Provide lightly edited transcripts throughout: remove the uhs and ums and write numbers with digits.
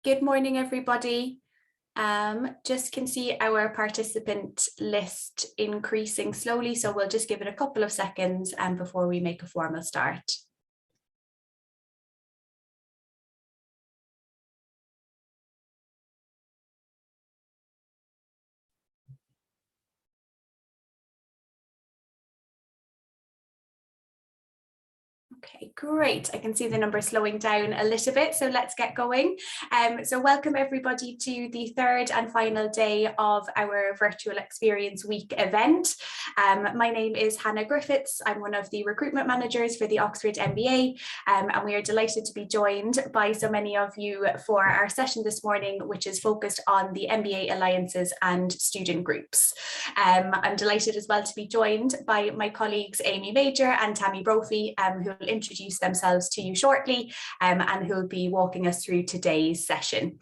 Good morning, everybody. Just can see our participant list increasing slowly, so we'll just give it a couple of seconds before we make a formal start. Okay, great. I can see the number slowing down a little bit, so let's get going. So welcome everybody to the third and final day of our Virtual Experience Week event. My name is Hannah Griffiths. I'm one of the recruitment managers for the Oxford MBA, and we are delighted to be joined by so many of you for our session this morning, which is focused on the MBA alliances and student groups. I'm delighted as well to be joined by my colleagues Amy Major and Tammy Brophy, who will introduce themselves to you shortly and who will be walking us through today's session.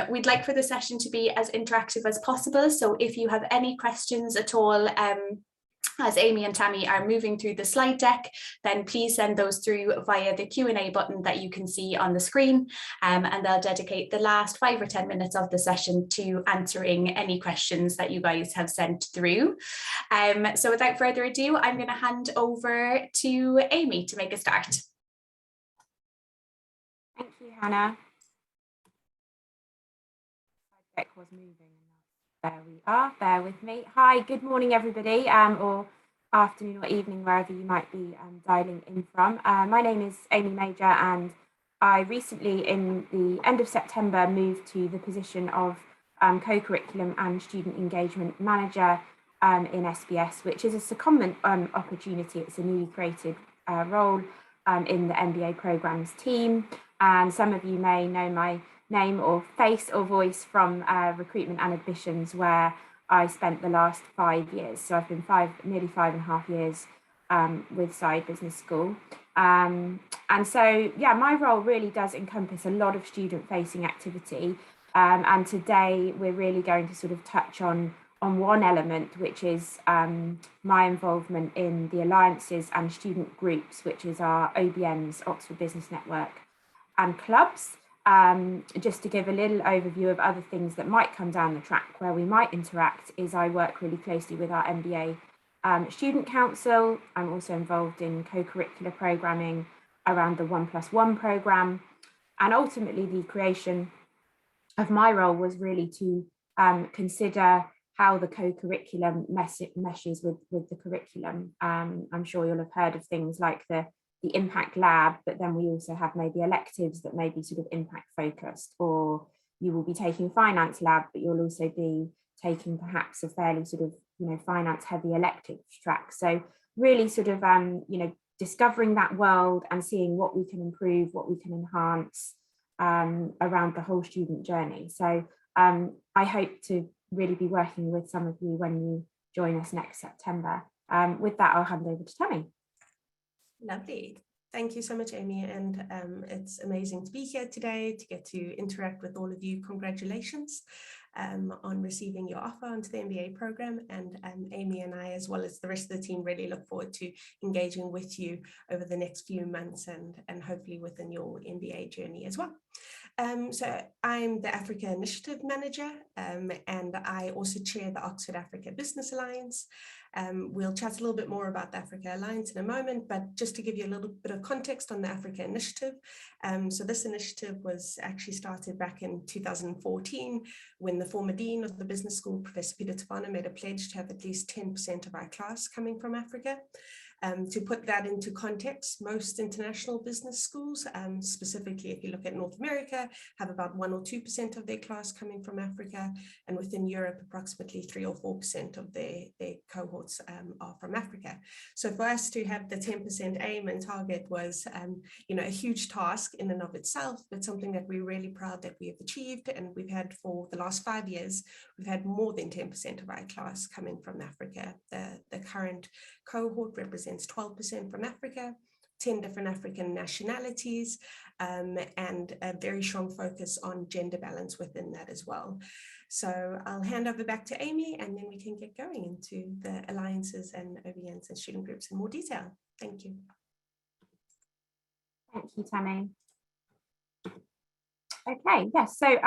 We'd like for the session to be as interactive as possible, so if you have any questions at all as Amy and Tammy are moving through the slide deck, then please send those through via the Q&A button that you can see on the screen, and they'll dedicate the last 5 or 10 minutes of the session to answering any questions that you guys have sent through. So without further ado, I'm going to hand over to Amy to make a start. Thank you, Hannah. The deck was moving. There we are, bear with me. Hi, good morning everybody, or afternoon or evening, wherever you might be dialing in from. My name is Amy Major, and I recently, in the end of September, moved to the position of Co-curriculum and Student Engagement Manager in SBS, which is a secondment opportunity. It's a newly created role in the MBA programmes team, and some of you may know my name or face or voice from recruitment and admissions, where I spent the last 5 years. So I've been nearly 5.5 years with Side Business School. And so, yeah, my role really does encompass a lot of student-facing activity. And today we're really going to sort of touch on one element, which is my involvement in the alliances and student groups, which is our OBNs, Oxford Business Network, and clubs. Just to give a little overview of other things that might come down the track where we might interact, is I work really closely with our MBA Student Council. I'm also involved in co-curricular programming around the 1+1 programme, and ultimately the creation of my role was really to consider how the co-curriculum meshes with the curriculum. I'm sure you'll have heard of things like the impact lab, but then we also have maybe electives that may be sort of impact focused, or you will be taking finance lab, but you'll also be taking perhaps a fairly sort of, finance heavy elective track. So really sort of, discovering that world and seeing what we can improve, what we can enhance around the whole student journey. So I hope to really be working with some of you when you join us next September. With that, I'll hand over to Tammy. Lovely. Thank you so much, Amy. And it's amazing to be here today, to get to interact with all of you. Congratulations on receiving your offer onto the MBA program. And Amy and I, as well as the rest of the team, really look forward to engaging with you over the next few months and hopefully within your MBA journey as well. So I'm the Africa Initiative Manager, and I also chair the Oxford Africa Business Alliance. We'll chat a little bit more about the Africa Alliance in a moment, but just to give you a little bit of context on the Africa Initiative. So this initiative was actually started back in 2014 when the former dean of the business school, Professor Peter Tabana, made a pledge to have at least 10% of our class coming from Africa. To put that into context, most international business schools, specifically if you look at North America, have about 1 or 2% of their class coming from Africa, and within Europe, approximately 3 or 4% of their cohorts are from Africa. So for us to have the 10% aim and target was, a huge task in and of itself, but something that we're really proud that we have achieved, and we've had for the last 5 years, we've had more than 10% of our class coming from Africa. The current cohort represents 12% from Africa, 10 different African nationalities, and a very strong focus on gender balance within that as well. So I'll hand over back to Amy, and then we can get going into the alliances and OBNs and student groups in more detail. Thank you. Thank you, Tammy. Okay, yes. So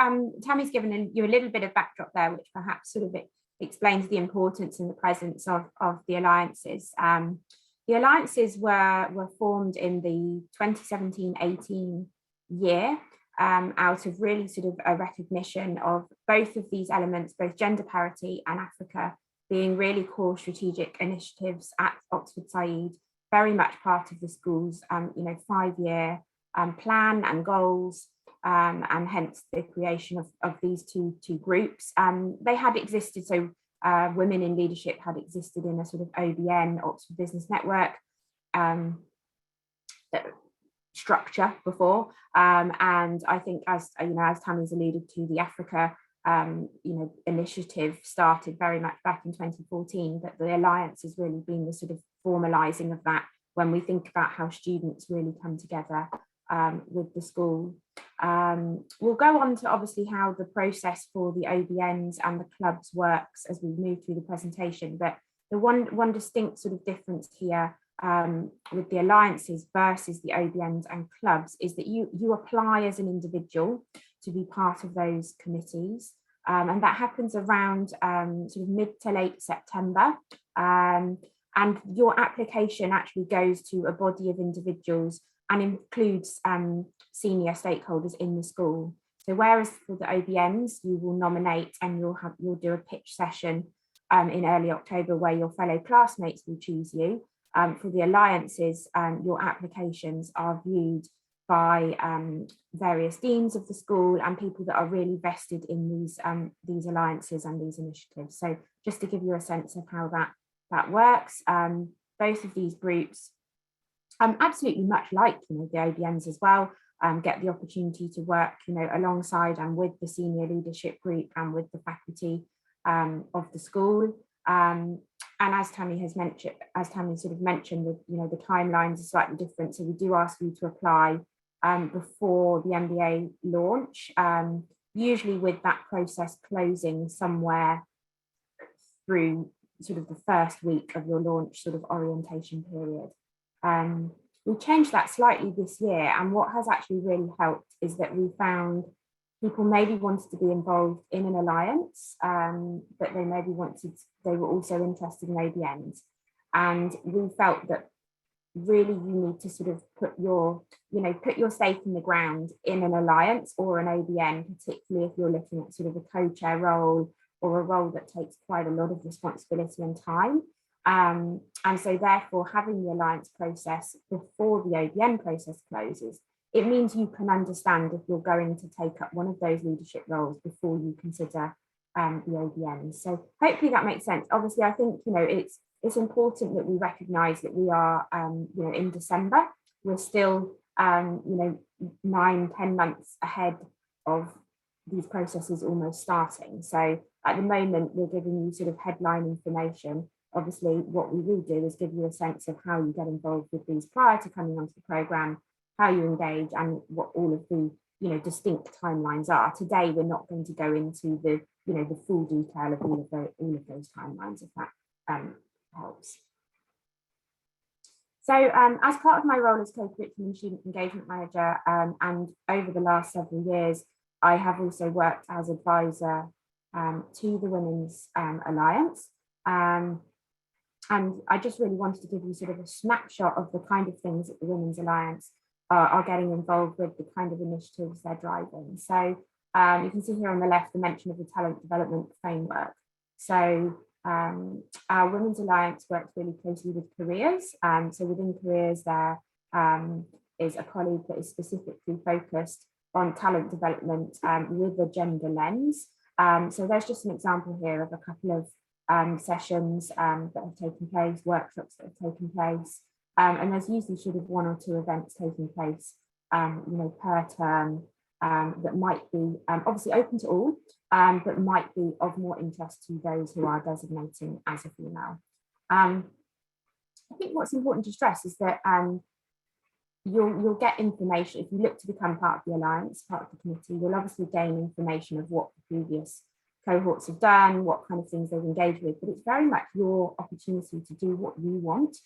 Tammy's given you a little bit of backdrop there, which perhaps sort of explains the importance and the presence of the alliances. The alliances were formed in the 2017-18 year out of really sort of a recognition of both of these elements, both gender parity and Africa, being really core strategic initiatives at Oxford Said, very much part of the school's 5-year plan and goals. And hence the creation of these two groups. They had existed, so women in leadership had existed in a sort of OBN, Oxford Business Network structure before, and I think as Tammy's alluded to, the Africa initiative started very much back in 2014, but the alliance has really been the sort of formalising of that when we think about how students really come together with the school. We'll go on to obviously how the process for the OBNs and the clubs works as we move through the presentation, but the one distinct sort of difference here with the alliances versus the OBNs and clubs is that you apply as an individual to be part of those committees, and that happens around sort of mid to late September, and your application actually goes to a body of individuals and includes senior stakeholders in the school. So whereas for the OBNs, you will nominate and you'll do a pitch session in early October where your fellow classmates will choose you. For the alliances, your applications are viewed by various deans of the school and people that are really vested in these alliances and these initiatives. So just to give you a sense of how that works, both of these groups, absolutely much like the OBNs as well, get the opportunity to work alongside and with the senior leadership group and with the faculty of the school. And as Tammy sort of mentioned, the timelines are slightly different. So we do ask you to apply before the MBA launch, usually with that process closing somewhere through sort of the first week of your launch sort of orientation period. We changed that slightly this year, and what has actually really helped is that we found people maybe wanted to be involved in an alliance, but they were also interested in ABNs, and we felt that really you need to sort of put your stake in the ground in an alliance or an ABN, particularly if you're looking at sort of a co-chair role or a role that takes quite a lot of responsibility and time. And so therefore having the alliance process before the OBN process closes, it means you can understand if you're going to take up one of those leadership roles before you consider the OBN. So hopefully that makes sense. Obviously, I think it's important that we recognise that we are in December. We're still 9-10 months ahead of these processes almost starting. So at the moment, we're giving you sort of headline information. Obviously, what we will do is give you a sense of how you get involved with these prior to coming onto the programme, how you engage, and what all of the distinct timelines are. Today, we're not going to go into the the full detail of all of those timelines, if that helps. So as part of my role as co-curriculum and student engagement manager, and over the last several years, I have also worked as advisor to the Women's Alliance. And I just really wanted to give you sort of a snapshot of the kind of things that the Women's Alliance are getting involved with, the kind of initiatives they're driving. So you can see here on the left the mention of the talent development framework. So our Women's Alliance works really closely with careers. So within careers, there is a colleague that is specifically focused on talent development with a gender lens. So there's just an example here of a couple of sessions that have taken place, workshops that have taken place, and there's usually sort of 1 or 2 events taking place, per term that might be obviously open to all, but might be of more interest to those who are designating as a female. I think what's important to stress is that you'll get information if you look to become part of the alliance, part of the committee. You'll obviously gain information of what the previous cohorts have done, what kind of things they've engaged with, but it's very much your opportunity to do what you want.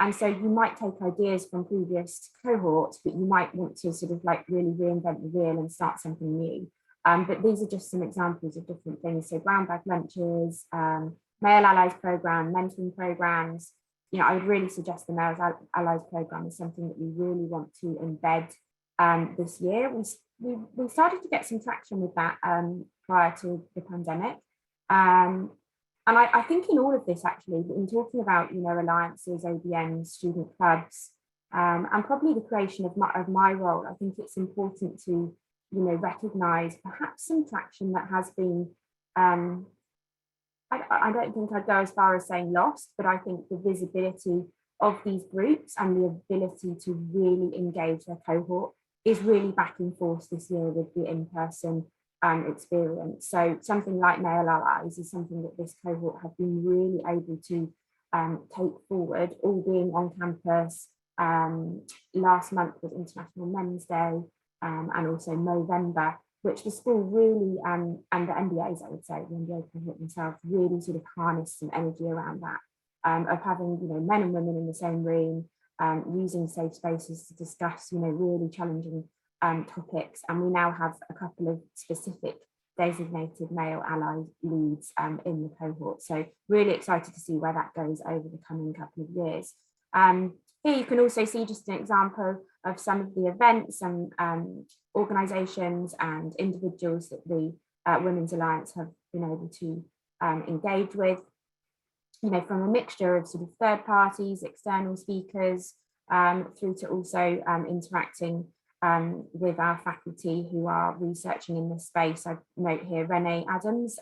And so you might take ideas from previous cohorts, but you might want to sort of like really reinvent the wheel and start something new. But these are just some examples of different things. So brown bag lunches, Male Allies Programme, mentoring programmes. I would really suggest the Male Allies Programme is something that we really want to embed this year. We started to get some traction with that prior to the pandemic. And I think in all of this, actually, in talking about, alliances, ABNs, student clubs, and probably the creation of my role, I think it's important to, recognise perhaps some traction that has been, I don't think I'd go as far as saying lost, but I think the visibility of these groups and the ability to really engage their cohort is really back in force this year with the in-person experience. So something like Male Allies is something that this cohort have been really able to take forward, all being on campus. Last month was International Men's Day, and also Movember, which the school really, and the MBAs, I would say, the MBA cohort themselves, really sort of harnessed some energy around that, of having, men and women in the same room, using safe spaces to discuss, really challenging topics. And we now have a couple of specific designated male ally leads in the cohort. So really excited to see where that goes over the coming couple of years. Here you can also see just an example of some of the events and organisations and individuals that the Women's Alliance have been able to engage with, from a mixture of sort of third parties, external speakers, through to also interacting with our faculty who are researching in this space. I note here Renee Adams,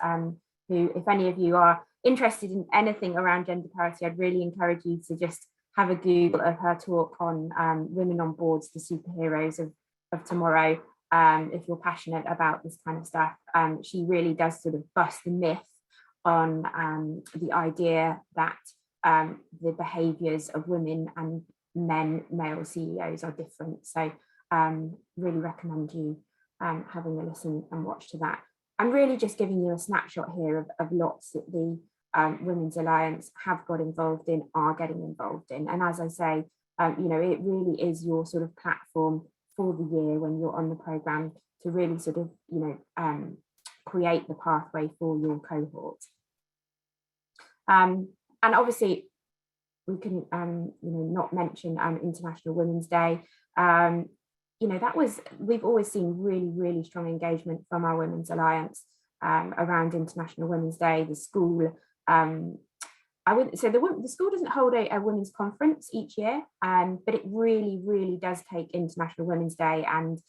who, if any of you are interested in anything around gender parity, I'd really encourage you to just have a Google of her talk on Women on Boards, the Superheroes of Tomorrow. If you're passionate about this kind of stuff, she really does sort of bust the myth on the idea that the behaviours of women and men, male CEOs are different. So really recommend you having a listen and watch to that. I'm really just giving you a snapshot here of lots that the Women's Alliance have got involved in, are getting involved in. And as I say, it really is your sort of platform for the year when you're on the programme to really sort of, create the pathway for your cohort. And obviously, we can, not mention International Women's Day. We've always seen really, really strong engagement from our Women's Alliance around International Women's Day. The school, the school doesn't hold a women's conference each year, but it really, really does take International Women's Day, and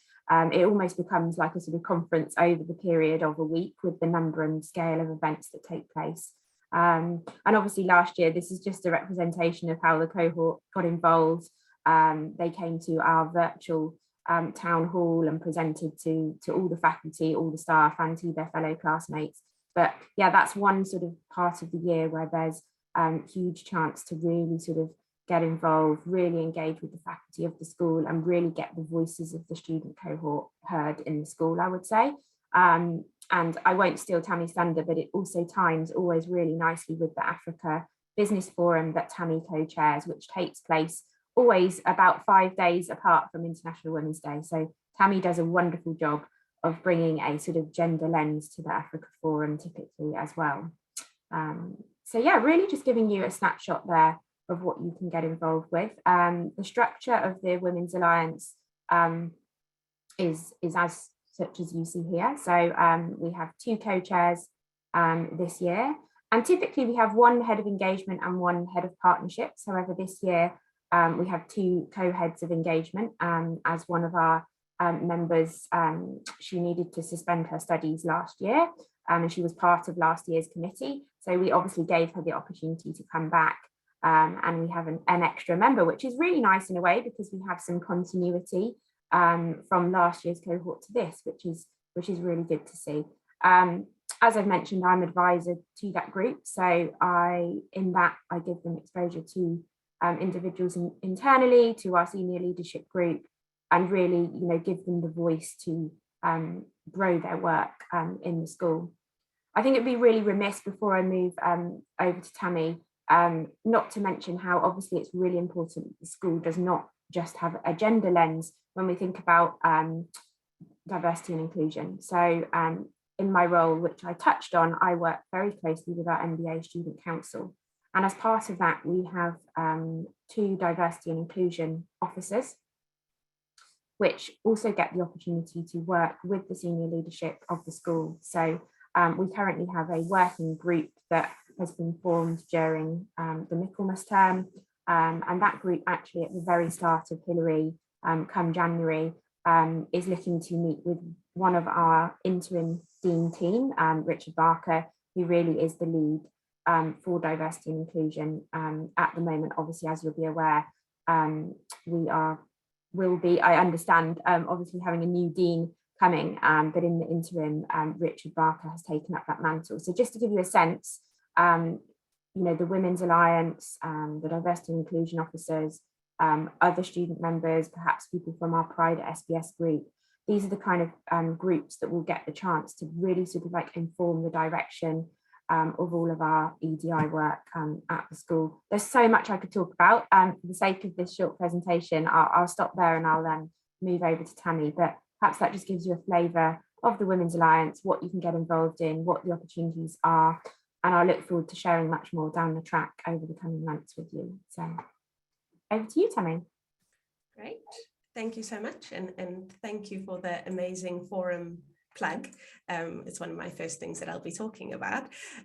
it almost becomes like a sort of conference over the period of a week with the number and scale of events that take place. And obviously last year, this is just a representation of how the cohort got involved. They came to our virtual town hall and presented to all the faculty, all the staff, and to their fellow classmates. But yeah, that's one sort of part of the year where there's huge chance to really sort of get involved, really engage with the faculty of the school, and really get the voices of the student cohort heard in the school, I would say. And I won't steal Tammy's thunder, but it also times always really nicely with the Africa Business Forum that Tammy co-chairs, which takes place always about 5 days apart from International Women's Day. So Tammy does a wonderful job of bringing a sort of gender lens to the Africa Forum typically as well. So yeah, really just giving you a snapshot there of what you can get involved with. The structure of the Women's Alliance is as such as you see here. So we have 2 co-chairs this year, and typically we have 1 head of engagement and 1 head of partnerships. However, this year we have 2 co-heads of engagement, as one of our members, she needed to suspend her studies last year, and she was part of last year's committee. So we obviously gave her the opportunity to come back, and we have an extra member, which is really nice in a way because we have some continuity from last year's cohort to this, which is really good to see. As I've mentioned, I'm advisor to that group, so I give them exposure to individuals internally, to our senior leadership group, and really, give them the voice to grow their work in the school. I think it'd be really remiss before I move over to Tammy Not to mention how obviously it's really important that the school does not just have a gender lens when we think about diversity and inclusion. So in my role, which I touched on, I work very closely with our MBA student council. And as part of that, we have 2 diversity and inclusion officers, which also get the opportunity to work with the senior leadership of the school. So we currently have a working group that has been formed during the Michaelmas term. And that group actually at the very start of Hillary, come January, is looking to meet with one of our interim dean team, Richard Barker, who really is the lead for diversity and inclusion at the moment. Obviously, as you'll be aware, will be, I understand, obviously having a new dean coming, but in the interim, Richard Barker has taken up that mantle. So just to give you a sense, the Women's Alliance, the diversity and inclusion officers, other student members, perhaps people from our private SBS group, these are the kind of groups that will get the chance to really sort of like inform the direction of all of our EDI work at the school. There's so much I could talk about. For the sake of this short presentation, I'll stop there and I'll then move over to Tammy, but perhaps that just gives you a flavour of the Women's Alliance, what you can get involved in, what the opportunities are, and I look forward to sharing much more down the track over the coming months with you. So over to you, Tammy. Great, thank you so much, and thank you for the amazing forum plug. It's one of my first things that I'll be talking about.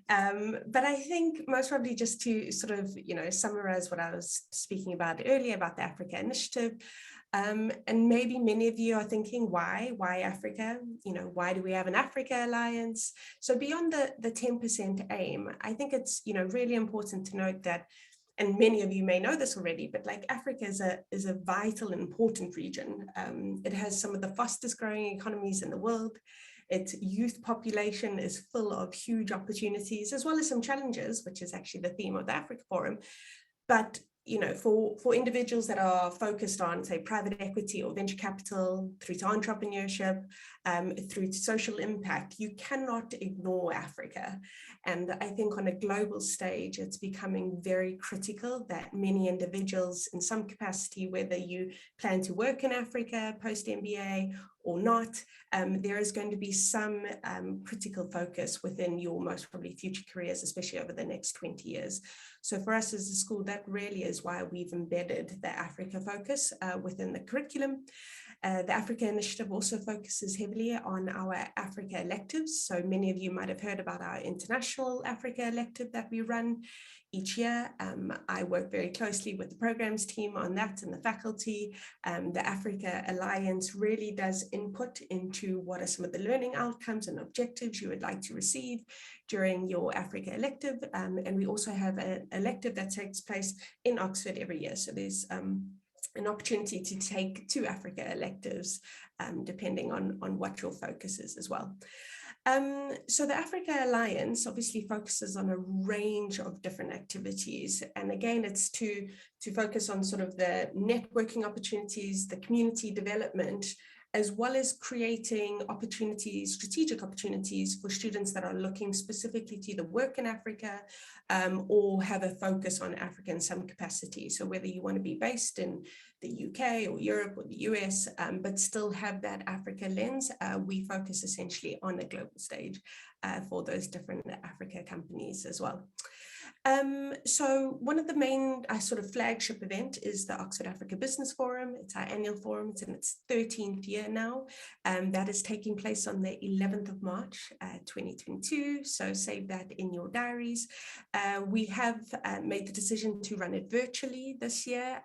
But I think most probably just to sort of, summarize what I was speaking about earlier about the Africa Initiative. And maybe many of you are thinking, why Africa? Why do we have an Africa Alliance? So beyond the 10% aim, I think it's, really important to note that, and many of you may know this already, but like Africa is a vital and important region. It has some of the fastest growing economies in the world. Its youth population is full of huge opportunities, as well as some challenges, which is actually the theme of the Africa Forum. But for individuals that are focused on, say, private equity or venture capital, through to entrepreneurship, through to social impact, you cannot ignore Africa. And I think on a global stage, it's becoming very critical that many individuals in some capacity, whether you plan to work in Africa post-MBA or not, there is going to be some critical focus within your most probably future careers, especially over the next 20 years. So for us as a school, that really is why we've embedded the Africa focus within the curriculum. The Africa Initiative also focuses heavily on our Africa electives. So many of you might have heard about our International Africa elective that we run each year. I work very closely with the programs team on that and the faculty. The Africa Alliance really does input into what are some of the learning outcomes and objectives you would like to receive during your Africa elective. And we also have an elective that takes place in Oxford every year. So there's an opportunity to take 2 Africa electives, depending on what your focus is as well. So the Africa Alliance obviously focuses on a range of different activities. And again, it's to focus on sort of the networking opportunities, the community development, as well as creating opportunities, strategic opportunities for students that are looking specifically to either work in Africa or have a focus on Africa in some capacity. So whether you want to be based in the UK or Europe or the US, but still have that Africa lens, we focus essentially on a global stage for those different Africa companies as well. So one of the main sort of flagship event is the Oxford Africa Business Forum. It's our annual forum. It's in its 13th year now. That is taking place on the 11th of March, 2022. So save that in your diaries. We have made the decision to run it virtually this year,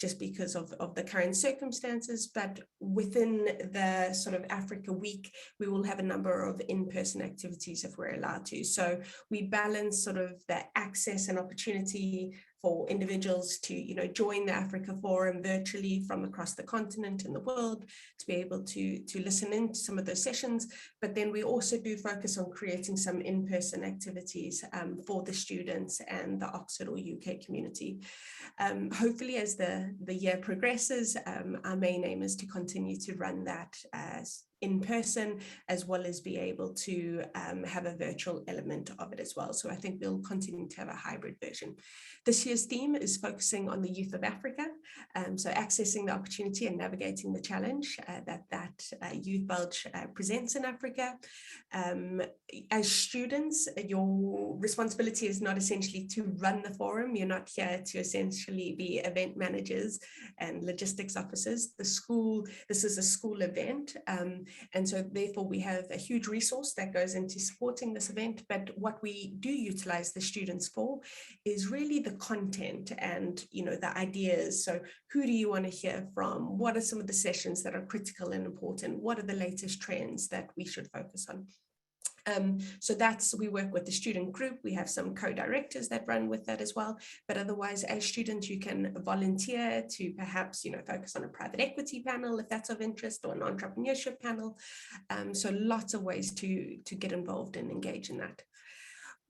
just because of the current circumstances. But within the sort of Africa week, we will have a number of in-person activities if we're allowed to. So we balance sort of the access and opportunity for individuals to join the Africa Forum virtually from across the continent and the world, to be able to listen in to some of those sessions. But then we also do focus on creating some in-person activities for the students and the Oxford or UK community. Hopefully as the year progresses, our main aim is to continue to run that in person, as well as be able to have a virtual element of it as well. So I think we'll continue to have a hybrid version. This year's theme is focusing on the youth of Africa. So accessing the opportunity and navigating the challenge that youth bulge presents in Africa. As students, your responsibility is not essentially to run the forum. You're not here to essentially be event managers and logistics officers. This is a school event. And so therefore we have a huge resource that goes into supporting this event. But what we do utilize the students for is really the content and, you know, the ideas. So who do you want to hear from? What are some of the sessions that are critical and important? What are the latest trends that we should focus on? So we work with the student group. We have some co-directors that run with that as well. But otherwise, as students, you can volunteer to perhaps, you know, focus on a private equity panel if that's of interest, or an entrepreneurship panel. So lots of ways to get involved and engage in that.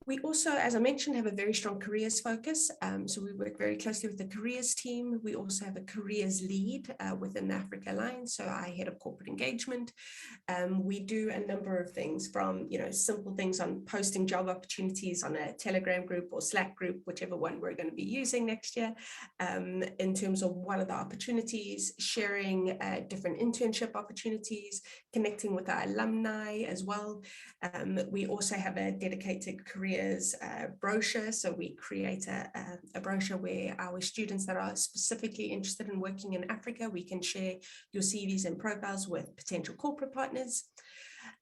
We also, as I mentioned, have a very strong careers focus. So we work very closely with the careers team. We also have a careers lead within the Africa Alliance. So I head of corporate engagement. We do a number of things, from, you know, simple things on posting job opportunities on a Telegram group or Slack group, whichever one we're going to be using next year, in terms of what are the opportunities, sharing different internship opportunities, connecting with our alumni as well. We also have a dedicated careers brochure. So we create a brochure where our students that are specifically interested in working in Africa, we can share your CVs and profiles with potential corporate partners.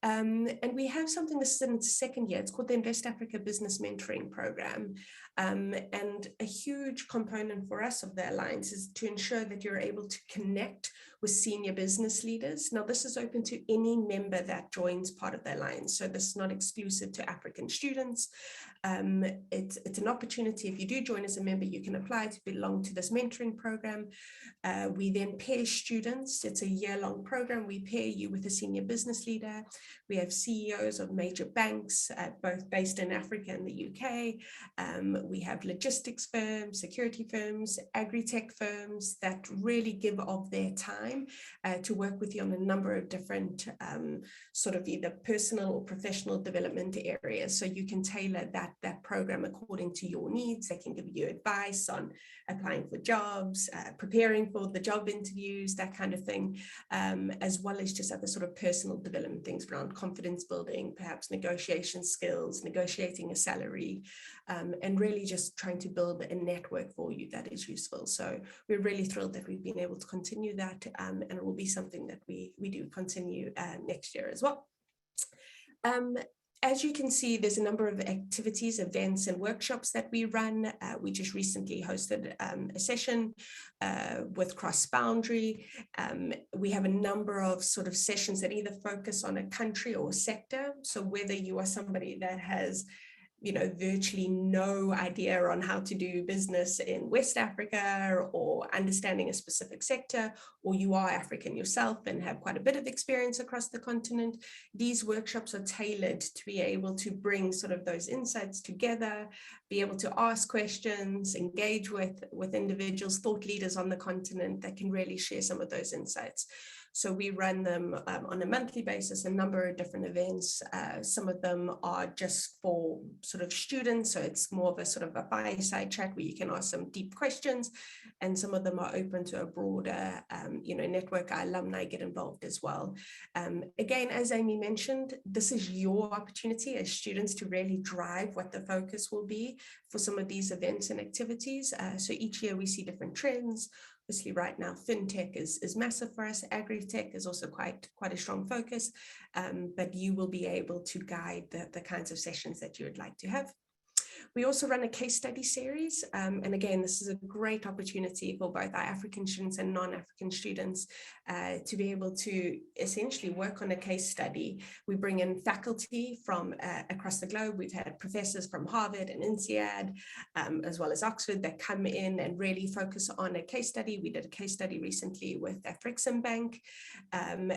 And we have something, this is in its second year, it's called the Invest Africa Business Mentoring Program. And a huge component for us of the Alliance is to ensure that you're able to connect with senior business leaders. Now, this is open to any member that joins part of the Alliance. So this is not exclusive to African students. It's an opportunity. If you do join as a member, you can apply to belong to this mentoring program. We then pair students. It's a year-long program. We pair you with a senior business leader. We have CEOs of major banks, both based in Africa and the UK. We have logistics firms, security firms, agri-tech firms that really give of their time to work with you on a number of different sort of either personal or professional development areas. So you can tailor that program according to your needs. They can give you advice on applying for jobs, preparing for the job interviews, that kind of thing, as well as just other sort of personal development things around confidence building, perhaps negotiation skills, negotiating a salary, and really just trying to build a network for you that is useful. So we're really thrilled that we've been able to continue that, and it will be something that we do continue next year as well. As you can see, there's a number of activities, events, and workshops that we run. We just recently hosted a session with Cross Boundary. We have a number of sort of sessions that either focus on a country or a sector. So whether you are somebody that has, you know, virtually no idea on how to do business in West Africa, or understanding a specific sector, or you are African yourself and have quite a bit of experience across the continent, these workshops are tailored to be able to bring sort of those insights together, be able to ask questions, engage with individuals, thought leaders on the continent that can really share some of those insights. So we run them on a monthly basis, a number of different events. Some of them are just for sort of students, so it's more of a sort of a fireside chat where you can ask some deep questions, and some of them are open to a broader, you know, network. Our alumni get involved as well. Again, as Amy mentioned, this is your opportunity as students to really drive what the focus will be for some of these events and activities. So each year we see different trends. Obviously, right now, fintech is massive for us. Agri-tech is also quite a strong focus, but you will be able to guide the kinds of sessions that you would like to have. We also run a case study series. And again, this is a great opportunity for both our African students and non-African students to be able to essentially work on a case study. We bring in faculty from across the globe. We've had professors from Harvard and INSEAD, as well as Oxford, that come in and really focus on a case study. We did a case study recently with Afrexim Bank.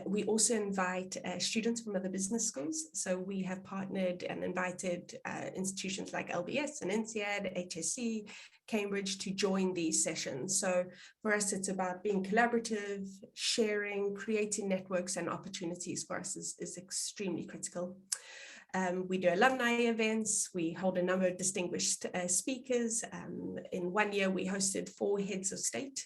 We also invite students from other business schools. So we have partnered and invited institutions like LBS and INSEAD, HSC, Cambridge to join these sessions. So for us, it's about being collaborative, sharing, creating networks and opportunities for us is extremely critical. We do alumni events. We hold a number of distinguished speakers. In one year, we hosted 4 heads of state.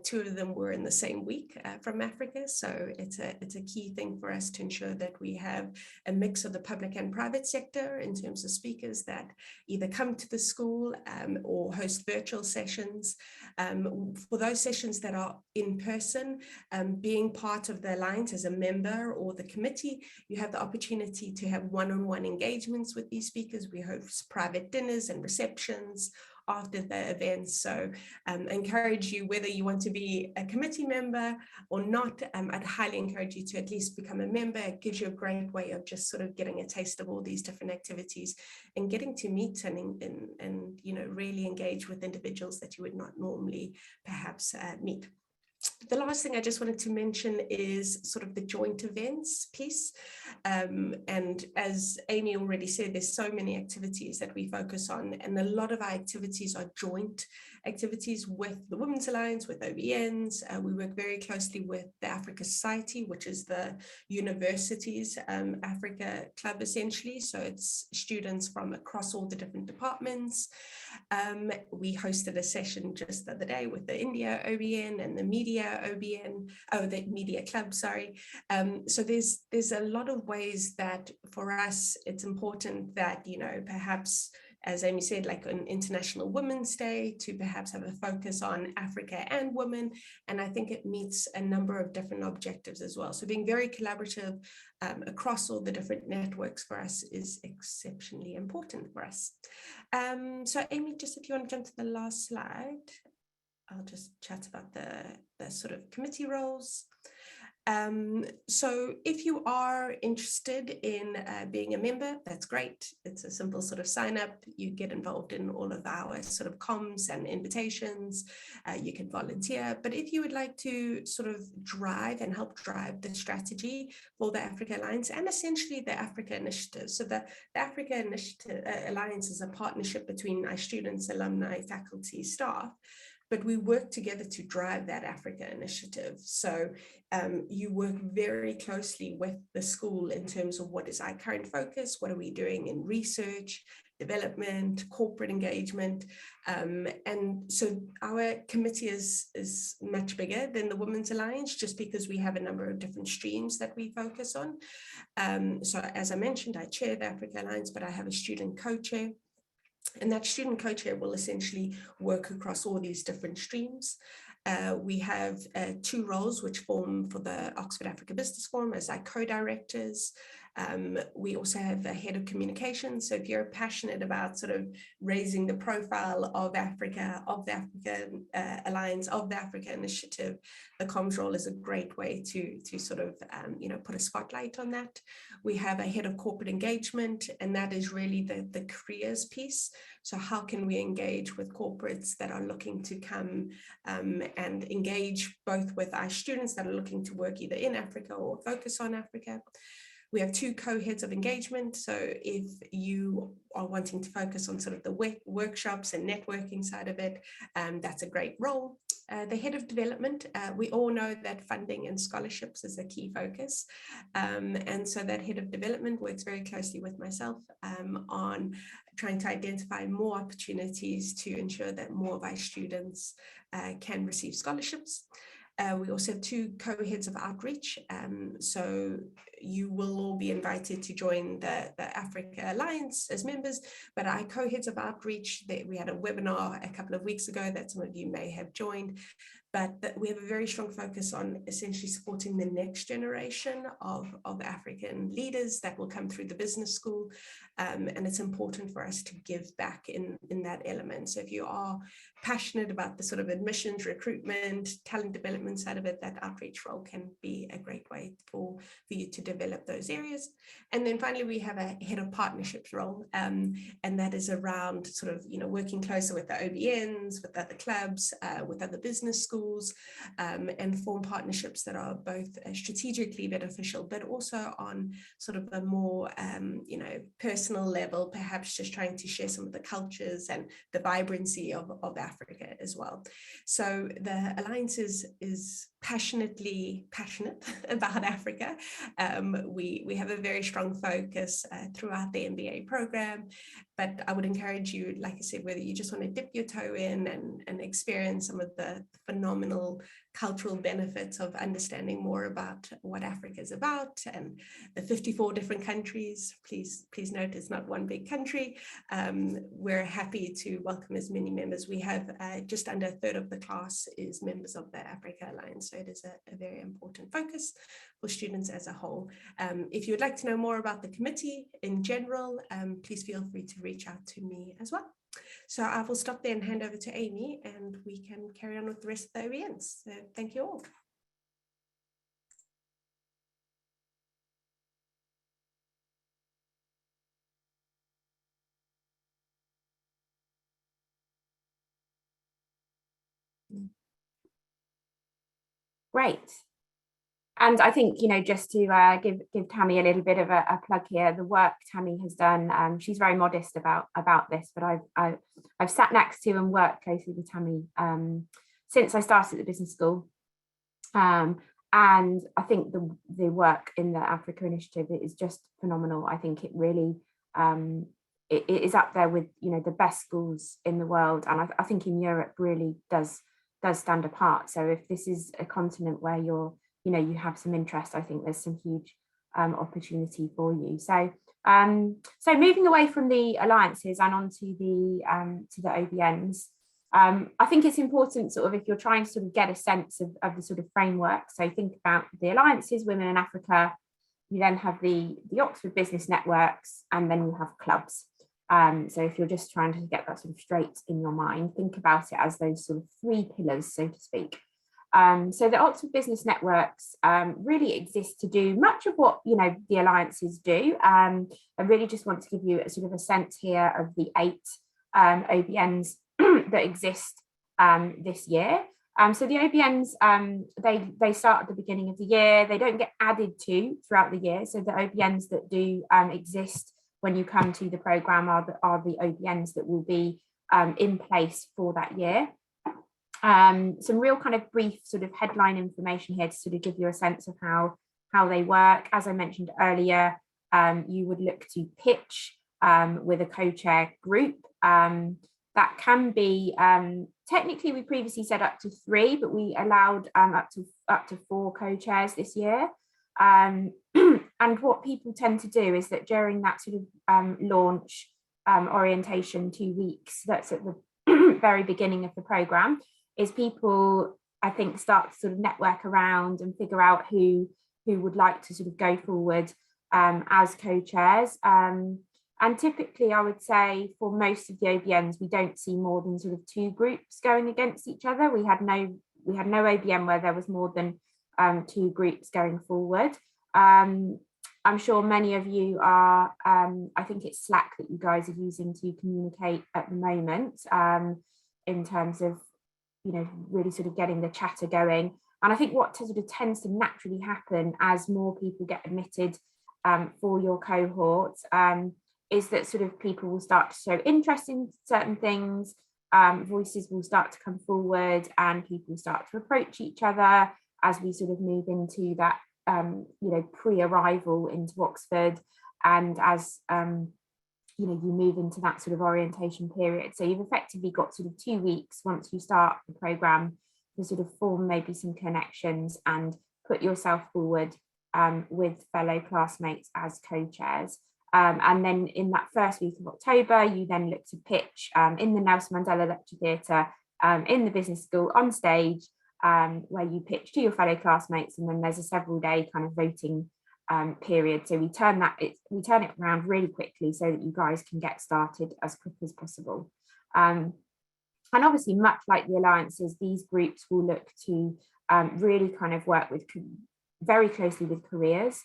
2 of them were in the same week from Africa. So it's a key thing for us to ensure that we have a mix of the public and private sector in terms of speakers that either come to the school or host virtual sessions. For those sessions that are in person, being part of the Alliance as a member or the committee, you have the opportunity to have one-on-one engagements with these speakers. We host private dinners and receptions after the events. So encourage you, whether you want to be a committee member or not, I'd highly encourage you to at least become a member. It gives you a great way of just sort of getting a taste of all these different activities and getting to meet and you know, really engage with individuals that you would not normally perhaps meet. The last thing I just wanted to mention is sort of the joint events piece. And as Amy already said, there's so many activities that we focus on, and a lot of our activities are joint activities with the Women's Alliance, with OBNs. We work very closely with the Africa Society, which is the university's Africa club, essentially. So it's students from across all the different departments. We hosted a session just the other day with the India OBN and the Media OBN, the Media Club, sorry. So there's a lot of ways that for us, it's important that, you know, perhaps, as Amy said, like an International Women's Day, to perhaps have a focus on Africa and women. And I think it meets a number of different objectives as well. So being very collaborative across all the different networks for us is exceptionally important for us. So Amy, just if you want to jump to the last slide, I'll just chat about the sort of committee roles. So if you are interested in being a member, that's great. It's a simple sort of sign up. You get involved in all of our sort of comms and invitations. You can volunteer. But if you would like to sort of drive and help drive the strategy for the Africa Alliance and essentially the Africa Initiative. So the Africa Initiative Alliance is a partnership between our students, alumni, faculty, staff, but we work together to drive that Africa Initiative. So you work very closely with the school in terms of what is our current focus, what are we doing in research, development, corporate engagement. And so our committee is much bigger than the Women's Alliance, just because we have a number of different streams that we focus on. So as I mentioned, I chair the Africa Alliance, but I have a student co-chair. And that student co-chair will essentially work across all these different streams. We have 2 roles which form for the Oxford Africa Business Forum as our co-directors. We also have a head of communications. So if you're passionate about sort of raising the profile of Africa, of the African Alliance, of the Africa Initiative, the comms role is a great way to sort of, you know, put a spotlight on that. We have a head of corporate engagement, and that is really the careers piece. So how can we engage with corporates that are looking to come and engage both with our students that are looking to work either in Africa or focus on Africa. We have 2 co-heads of engagement. So if you are wanting to focus on sort of the workshops and networking side of it, that's a great role. The head of development, we all know that funding and scholarships is a key focus. And so that head of development works very closely with myself on trying to identify more opportunities to ensure that more of our students can receive scholarships. We also have 2 co-heads of outreach. So you will all be invited to join the Africa Alliance as members, but our co-heads of outreach, we had a webinar a couple of weeks ago that some of you may have joined, but we have a very strong focus on essentially supporting the next generation of African leaders that will come through the business school. And it's important for us to give back in that element. So if you are passionate about the sort of admissions, recruitment, talent development side of it, that outreach role can be a great way for you to develop those areas. And then finally, we have a head of partnerships role, and that is around sort of, working closer with the OBNs, with other clubs, with other business schools, and form partnerships that are both strategically beneficial, but also on sort of a more, personal level, perhaps just trying to share some of the cultures and the vibrancy of Africa as well. So the Alliance is passionate about Africa. We have a very strong focus throughout the MBA program, but I would encourage you, like I said, whether you just want to dip your toe in and experience some of the phenomenal cultural benefits of understanding more about what Africa is about and the 54 different countries. Please note it's not one big country. We're happy to welcome as many members. We have just under a third of the class is members of the Africa Alliance, so it is a very important focus for students as a whole. If you would like to know more about the committee in general, please feel free to reach out to me as well. So I will stop there and hand over to Amy, and we can carry on with the rest of the OBNs. So thank you all. Great. And I think, just to give Tammy a little bit of a plug here, the work Tammy has done, she's very modest about this, but I've sat next to and worked closely with Tammy since I started at the business school. And I think the work in the Africa Initiative is just phenomenal. I think it really it is up there with the best schools in the world, and I think in Europe really does stand apart. So if this is a continent where you have some interest, I think there's some huge opportunity for you. So moving away from the alliances and onto the OBNs, I think it's important sort of if you're trying to sort of get a sense of the sort of framework. So think about the alliances, Women in Africa. You then have the Oxford Business Networks, and then you have clubs. So if you're just trying to get that sort of straight in your mind, think about it as those sort of three pillars, so to speak. So the Oxford Business Networks really exist to do much of what the alliances do. I really just want to give you a sort of a sense here of the 8 OBNs that exist this year. So the OBNs, they start at the beginning of the year. They don't get added to throughout the year. So the OBNs that do exist when you come to the programme are the OBNs that will be in place for that year. Some real kind of brief sort of headline information here to sort of give you a sense of how they work. As I mentioned earlier, you would look to pitch with a co-chair group. That can be, technically we previously said up to 3, but we allowed up to 4 co-chairs this year. And what people tend to do is that during that sort of launch orientation 2 weeks, that's at the very beginning of the programme, is people, I think, start to sort of network around and figure out who would like to sort of go forward as co-chairs. And typically, I would say for most of the OBNs, we don't see more than sort of 2 groups going against each other. We had no OBN where there was more than 2 groups going forward. I'm sure many of you are, I think it's Slack that you guys are using to communicate at the moment in terms of, really sort of getting the chatter going. And I think what sort of tends to naturally happen as more people get admitted for your cohort is that sort of people will start to show interest in certain things, voices will start to come forward, and people start to approach each other as we sort of move into that pre-arrival into Oxford, and as you move into that sort of orientation period. So you've effectively got sort of 2 weeks once you start the programme to sort of form maybe some connections and put yourself forward with fellow classmates as co-chairs. And then in that first week of October, you then look to pitch in the Nelson Mandela Lecture Theatre in the business school on stage, where you pitch to your fellow classmates, and then there's a several-day kind of voting period. So we turn it around really quickly so that you guys can get started as quick as possible. And obviously, much like the alliances, these groups will look to really kind of work with very closely with careers.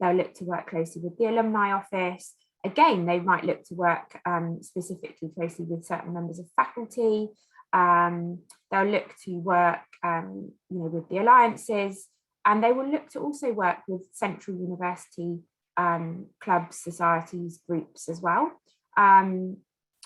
They'll look to work closely with the alumni office. Again, they might look to work specifically closely with certain members of faculty. They'll look to work with the alliances, and they will look to also work with central university clubs, societies, groups as well.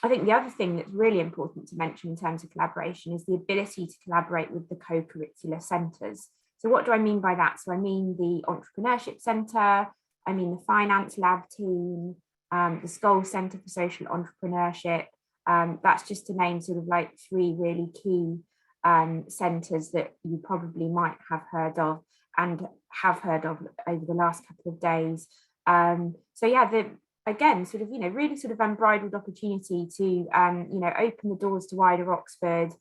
I think the other thing that's really important to mention in terms of collaboration is the ability to collaborate with the co-curricular centres. So what do I mean by that? So I mean the entrepreneurship centre, I mean the finance lab team, the Scholl Centre for Social Entrepreneurship. That's just to name sort of like 3 really key centres that you probably might have heard of and have heard of over the last couple of days. So yeah, again, sort of, really sort of unbridled opportunity to, open the doors to wider Oxford,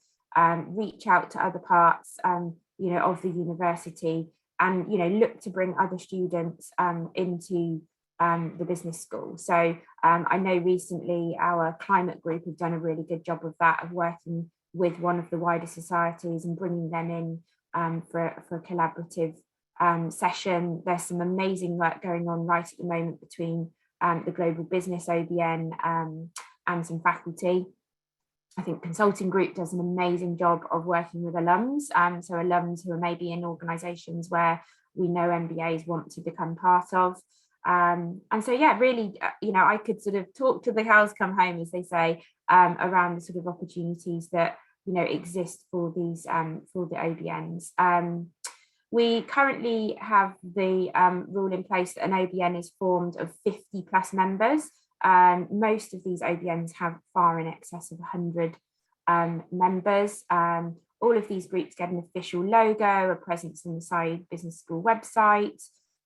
reach out to other parts, of the university, and, look to bring other students into the business school. So I know recently our climate group have done a really good job of that, of working with one of the wider societies and bringing them in for a collaborative session. There's some amazing work going on right at the moment between the Global Business OBN and some faculty. I think Consulting Group does an amazing job of working with alums, so alums who are maybe in organisations where we know MBAs want to become part of. And so, yeah, really, I could sort of talk till the cows come home, as they say, around the sort of opportunities that, exist for these, for the OBNs. We currently have the rule in place that an OBN is formed of 50 plus members. Most of these OBNs have far in excess of 100 members. All of these groups get an official logo, a presence on the Saïd Business School website.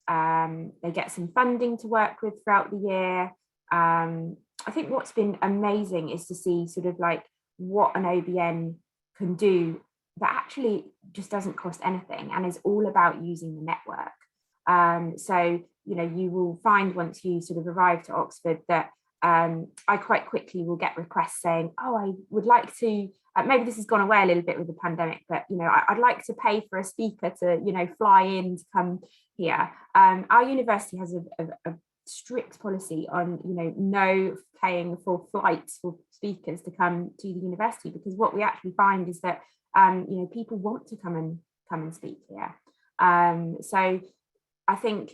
They get some funding to work with throughout the year. I think what's been amazing is to see sort of like what an OBN can do that actually just doesn't cost anything and is all about using the network. So, you will find once you sort of arrive to Oxford that I quite quickly will get requests saying, oh, I would like to, maybe this has gone away a little bit with the pandemic, but, I'd like to pay for a speaker to, fly in to come here. Our university has a strict policy on, no paying for flights for speakers to come to the university, because what we actually find is that people want to come and speak here. So I think,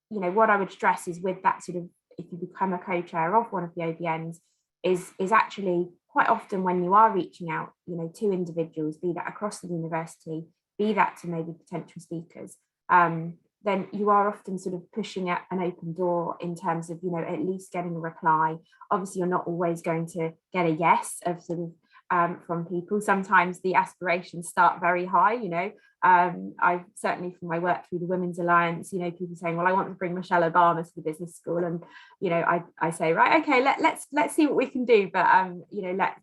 what I would stress is with that sort of, if you become a co-chair of one of the OBNs, is actually quite often when you are reaching out, to individuals, be that across the university, be that to maybe potential speakers, then you are often sort of pushing at an open door in terms of, at least getting a reply. Obviously, you're not always going to get a yes of sort of from people. Sometimes the aspirations start very high, I've certainly from my work through the Women's Alliance, people saying, well, I want to bring Michelle Obama to the business school, and I say, right, okay, let's see what we can do, but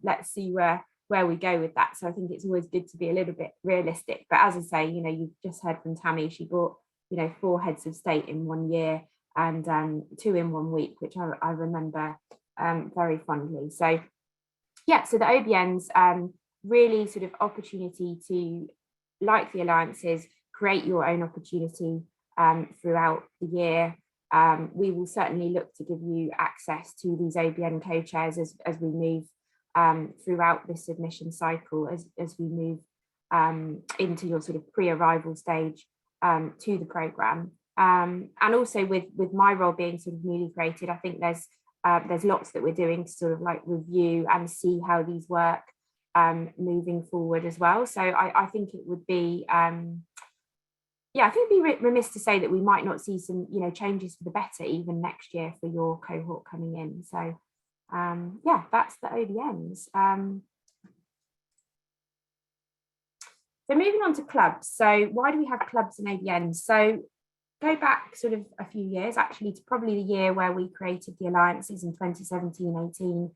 let's see where we go with that. So I think it's always good to be a little bit realistic, but as I say, you've just heard from Tammy, she brought 4 heads of state in 1 year and 2 in 1 week, which I remember very fondly. So yeah, so the OBNs really sort of opportunity to, like the alliances, create your own opportunity throughout the year. We will certainly look to give you access to these OBN co-chairs as we move throughout this admission cycle, as we move into your sort of pre-arrival stage to the programme. And also with my role being sort of newly created, I think there's lots that we're doing to sort of like review and see how these work moving forward as well. So I think it would be, I think it'd be remiss to say that we might not see some, changes for the better even next year for your cohort coming in. So that's the OBNs. So moving on to clubs. So why do we have clubs and OBNs? So go back sort of a few years, actually, to probably the year where we created the alliances in 2017-18.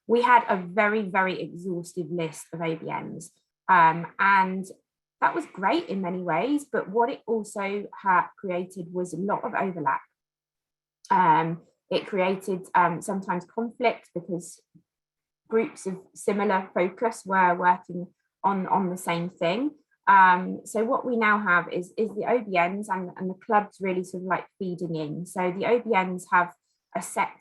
We had a very, very exhaustive list of ABNs. And that was great in many ways, but what it also created was a lot of overlap. It created sometimes conflict because groups of similar focus were working on the same thing. So what we now have is the OBNs and the clubs really sort of like feeding in. So the OBNs have a set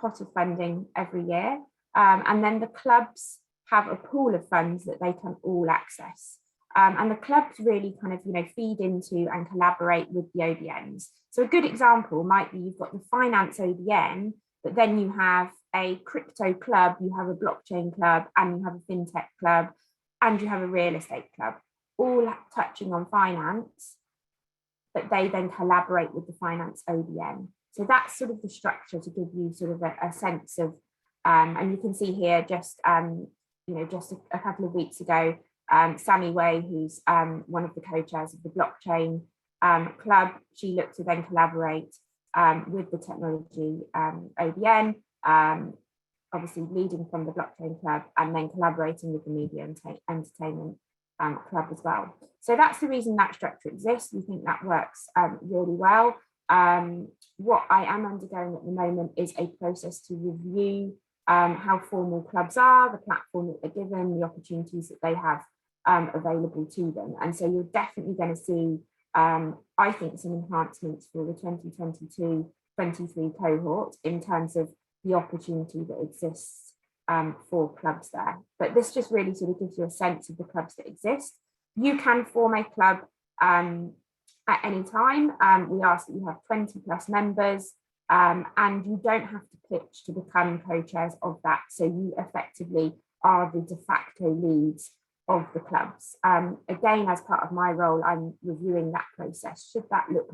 pot of funding every year, and then the clubs have a pool of funds that they can all access. And the clubs really kind of, feed into and collaborate with the OBNs. So a good example might be you've got the finance OBN, but then you have a crypto club, you have a blockchain club, and you have a fintech club, and you have a real estate club, all touching on finance, but they then collaborate with the finance OBN. So that's sort of the structure to give you sort of a sense of, and you can see here just a couple of weeks ago, Sammy Way, who's one of the co-chairs of the blockchain club, she looked to then collaborate with the technology OBN, obviously leading from the blockchain club and then collaborating with the media and entertainment club as well. So that's the reason that structure exists. We think that works really well. What I am undergoing at the moment is a process to review how formal clubs are, the platform that they're given, the opportunities that they have available to them. And so you're definitely going to see, I think, some enhancements for the 2022-23 cohort in terms of the opportunity that exists for clubs there. But this just really sort of gives you a sense of the clubs that exist. You can form a club at any time. We ask that you have 20 plus members, and you don't have to pitch to become co-chairs of that. So you effectively are the de facto leads of the clubs. Again, as part of my role, I'm reviewing that process. Should that look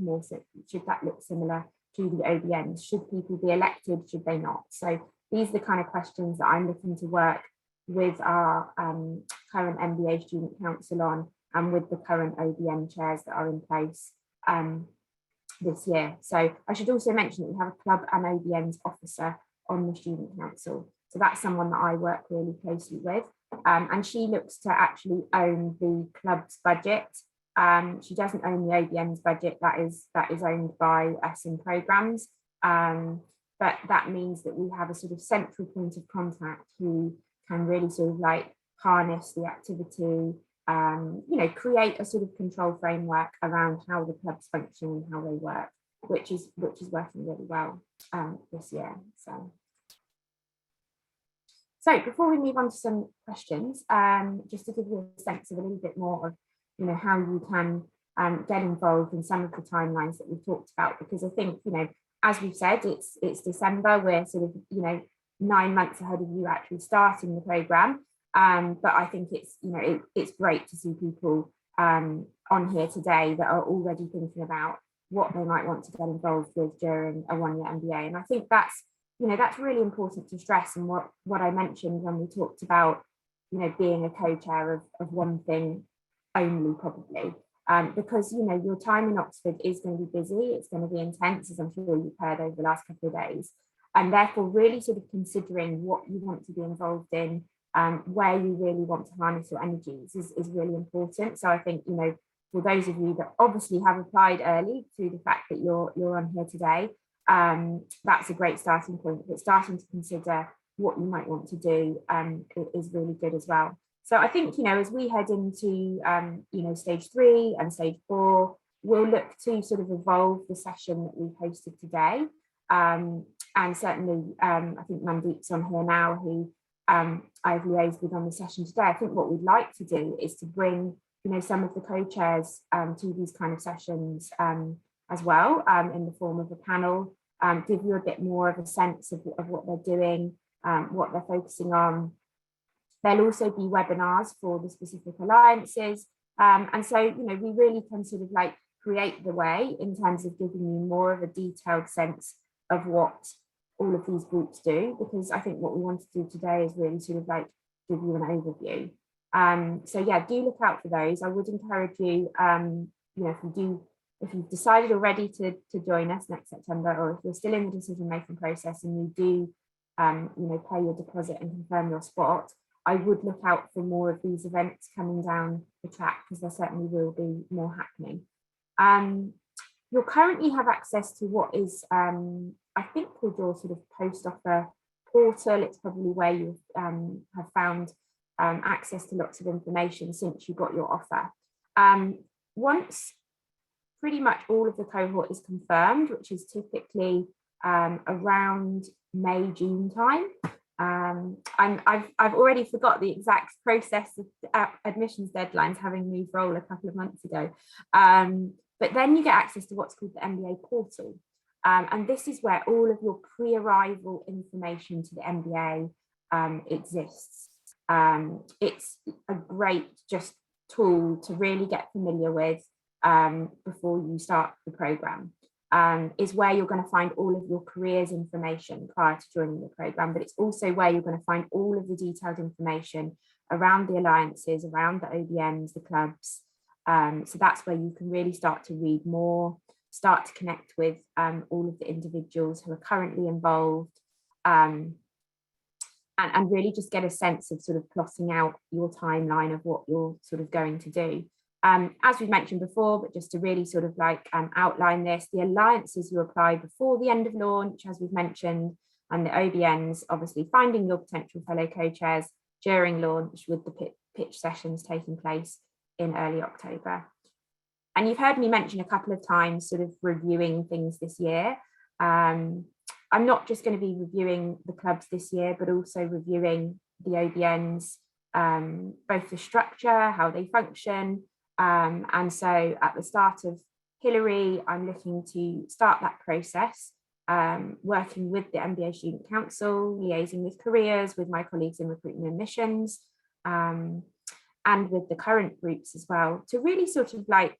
similar to the OBNs? Should people be elected? Should they not? So these are the kind of questions that I'm looking to work with our current MBA student council on, and with the current OBN chairs that are in place this year. So I should also mention that we have a club and OBNs officer on the student council. So that's someone that I work really closely with. And she looks to actually own the club's budget. She doesn't own the OBN's budget, that is owned by us in programmes. But that means that we have a sort of central point of contact who can really sort of like harness the activity, create a sort of control framework around how the clubs function and how they work, which is working really well this year. So before we move on to some questions, just to give you a sense of a little bit more of, how you can get involved in some of the timelines that we've talked about, because I think, as we've said, it's December, we're sort of, 9 months ahead of you actually starting the programme. But I think it's great to see people on here today that are already thinking about what they might want to get involved with during a one-year MBA. And I think that's really important to stress, and what I mentioned when we talked about, being a co-chair of one thing only, probably, because, your time in Oxford is going to be busy, it's going to be intense, as I'm sure you've heard over the last couple of days, and therefore really sort of considering what you want to be involved in, where you really want to harness your energies is really important. So I think, for those of you that obviously have applied early through the fact that you're on here today, that's a great starting point, but starting to consider what you might want to do is really good as well. So I think, as we head into, stage 3 and stage 4, we'll look to sort of evolve the session that we've hosted today. And certainly, I think Mandeep's on here now, who I've liaised with on the session today. I think what we'd like to do is to bring, some of the co-chairs to these kind of sessions as well, in the form of a panel, give you a bit more of a sense of what they're doing, what they're focusing on. There'll also be webinars for the specific alliances. And so, we really can sort of like create the way in terms of giving you more of a detailed sense of what all of these groups do, because I think what we want to do today is really sort of like give you an overview. So yeah, do look out for those. I would encourage you, if you've decided already to join us next September, or if you're still in the decision-making process and you do, pay your deposit and confirm your spot, I would look out for more of these events coming down the track, because there certainly will be more happening. You'll currently have access to what is, I think, called your sort of post-offer portal. It's probably where you have found access to lots of information since you got your offer. Once pretty much all of the cohort is confirmed, which is typically around May, June time. I've already forgot the exact process of admissions deadlines, having moved role a couple of months ago. But then you get access to what's called the MBA portal. And this is where all of your pre-arrival information to the MBA exists. It's a great just tool to really get familiar with before you start the programme. Is where you're going to find all of your careers information prior to joining the programme, but it's also where you're going to find all of the detailed information around the alliances, around the OBNs, the clubs. So that's where you can really start to read more, start to connect with all of the individuals who are currently involved, and really just get a sense of sort of plotting out your timeline of what you're sort of going to do. As we've mentioned before, but just to really sort of like outline this, the alliances you apply before the end of launch, as we've mentioned, and the OBNs, obviously finding your potential fellow co-chairs during launch, with the pitch sessions taking place in early October. And you've heard me mention a couple of times sort of reviewing things this year. I'm not just going to be reviewing the clubs this year, but also reviewing the OBNs, both the structure, how they function. And so at the start of Hillary, I'm looking to start that process, working with the MBA Student Council, liaising with careers, with my colleagues in recruitment and admissions, and with the current groups as well, to really sort of like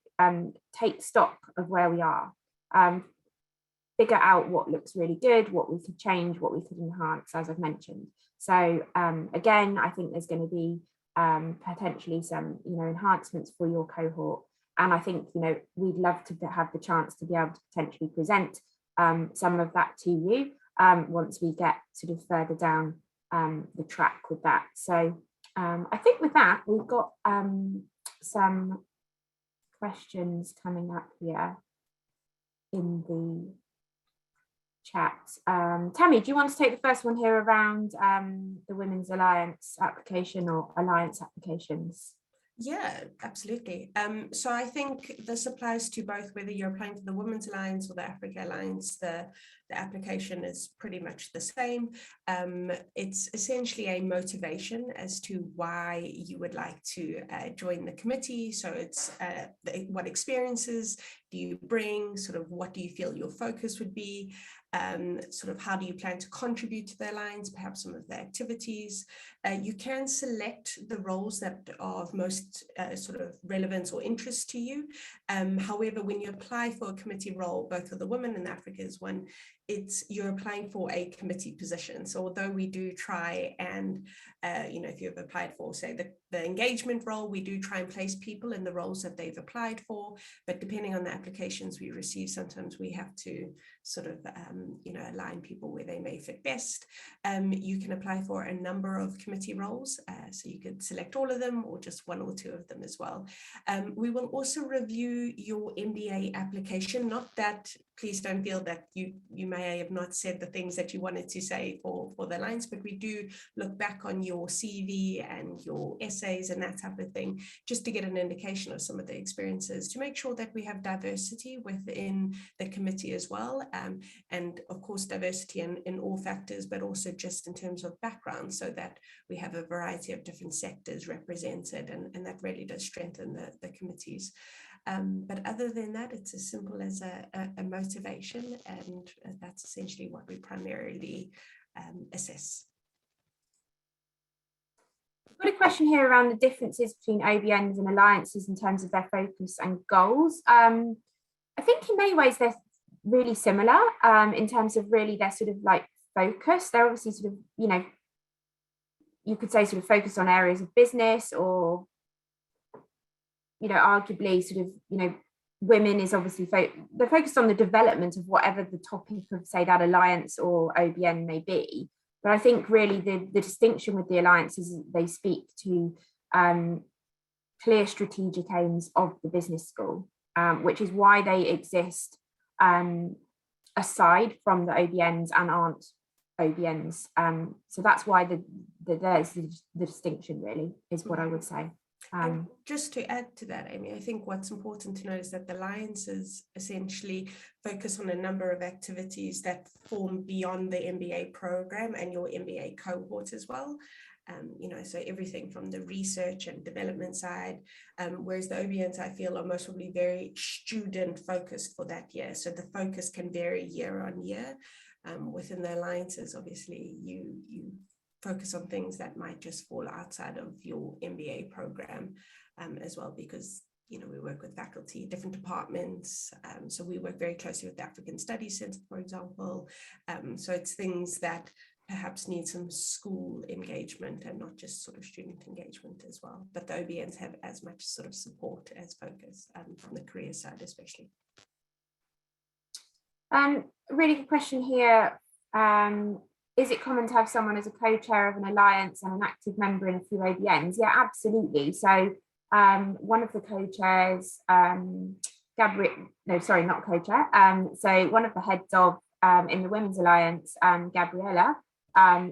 take stock of where we are, figure out what looks really good, what we could change, what we could enhance, as I've mentioned. So again, I think there's going to be potentially some, enhancements for your cohort. And I think, we'd love to have the chance to be able to potentially present some of that to you once we get sort of further down the track with that. So I think with that, we've got some questions coming up here in the chat. Tammy, do you want to take the first one here around the Women's Alliance application or alliance applications? Yeah, absolutely. So I think this applies to both, whether you're applying for the Women's Alliance or the Africa Alliance. The application is pretty much the same. It's essentially a motivation as to why you would like to join the committee. So it's what experiences do you bring, sort of what do you feel your focus would be, sort of how do you plan to contribute to the alliance, perhaps some of the activities. You can select the roles that are of most sort of relevance or interest to you. However, when you apply for a committee role, both for the Women and Africa's one, you're applying for a committee position. So although we do try and, if you've applied for, say, the engagement role, we do try and place people in the roles that they've applied for. But depending on the applications we receive, sometimes we have to sort of, align people where they may fit best. You can apply for a number of committee roles. So you could select all of them or just one or two of them as well. We will also review your MBA application. Not that, please don't feel that you may have not said the things that you wanted to say for the alliance, but we do look back on your CV and your essays and that type of thing, just to get an indication of some of the experiences, to make sure that we have diversity within the committee as well. And of course, diversity in all factors, but also just in terms of background, so that we have a variety of different sectors represented, and that really does strengthen the committees. But other than that, it's as simple as a motivation, and that's essentially what we primarily assess. I've got a question here around the differences between OBNs and alliances in terms of their focus and goals. I think in many ways they're really similar in terms of really their sort of like focus. They're obviously sort of, you could say sort of focused on areas of business, or arguably sort of, women is obviously, they're focused on the development of whatever the topic of, say, that alliance or OBN may be. But I think really the distinction with the alliances is they speak to clear strategic aims of the business school, which is why they exist aside from the OBNs and aren't OBNs. So that's why there's the distinction, really, is what I would say. And just to add to that, Amy, I think what's important to note is that the alliances essentially focus on a number of activities that form beyond the MBA program and your MBA cohort as well. So everything from the research and development side, whereas the OBNs, I feel, are most probably very student focused for that year. So the focus can vary year on year. Within the alliances, obviously, you focus on things that might just fall outside of your MBA program as well, because we work with faculty, different departments. So we work very closely with the African Studies Centre, for example. So it's things that perhaps need some school engagement and not just sort of student engagement as well. But the OBNs have as much sort of support as focus from the career side, especially. Really good question here. Is it common to have someone as a co-chair of an alliance and an active member in a few OBNs? Yeah, absolutely. So one of the co-chairs, not co-chair. So one of the heads of in the Women's Alliance, Gabriella,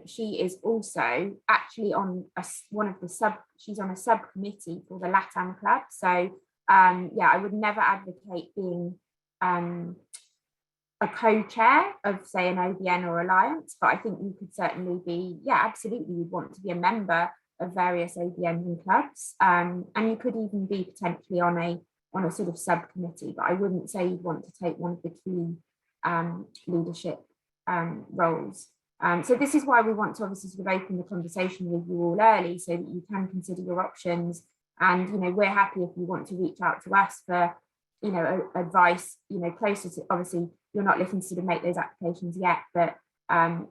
she is also actually on she's on a subcommittee for the LATAM Club. So I would never advocate being a co-chair of, say, an OBN or alliance, but I think you could certainly be, absolutely, you'd want to be a member of various OBNs and clubs, and you could even be potentially on a sort of subcommittee, but I wouldn't say you'd want to take one of the key leadership roles. So this is why we want to obviously sort of open the conversation with you all early, so that you can consider your options, and we're happy if you want to reach out to us for advice closer to, obviously you're not looking to sort of make those applications yet, but